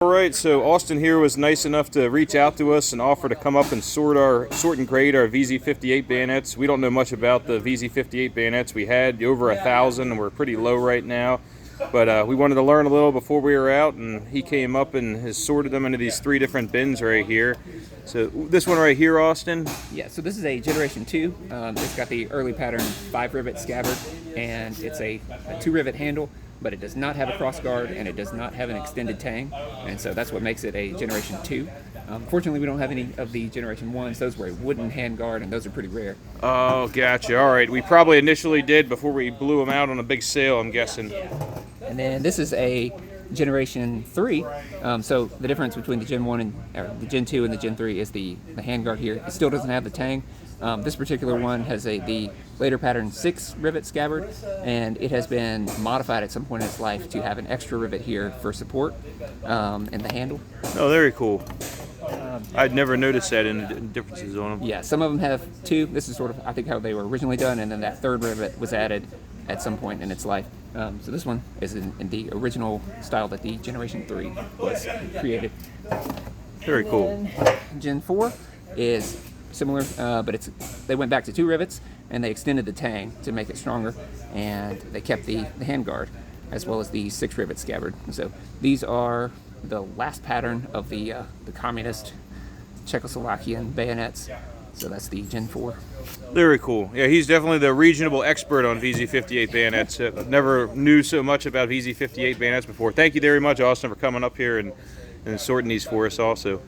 All right, so Austin here was nice enough to reach out to us and offer to come up and sort and grade our VZ58 bayonets. We don't know much about the VZ58 bayonets. We had over 1,000 and we're pretty low right now. But we wanted to learn a little before we were out, and he came up and has sorted them into these 3 different bins right here. So this one right here, Austin? Yeah, so this is a Generation 2. It's got the early pattern 5-rivet scabbard, and it's a 2-rivet handle, but it does not have a cross guard, and it does not have an extended tang, and so that's what makes it a Generation 2. Fortunately, we don't have any of the Generation 1s. Those were a wooden hand guard, and those are pretty rare. Oh, gotcha. All right. We probably initially did before we blew them out on a big sale, I'm guessing. And then this is a Generation 3. So the difference between the Gen 1 and the Gen 2 and the Gen 3 is the hand guard here. It still doesn't have the tang. This particular one has the later pattern 6-rivet scabbard, and it has been modified at some point in its life to have an extra rivet here for support in the handle. Oh, very cool. I'd never noticed that in the differences on them. Yeah, some of them have 2. This is sort of, I think, how they were originally done, and then that 3rd rivet was added at some point in its life. So this one is in the original style that the Generation 3 was created. Very cool. Gen 4 is similar, but they went back to 2 rivets, and they extended the tang to make it stronger, and they kept the hand guard as well as the 6-rivet scabbard. So these are the last pattern of the communist Czechoslovakian bayonets. So that's the Gen 4. Very cool. Yeah, he's definitely the regional expert on VZ58 bayonets. Never knew so much about VZ58 bayonets before. Thank you very much, Austin, for coming up here and sorting these for us also.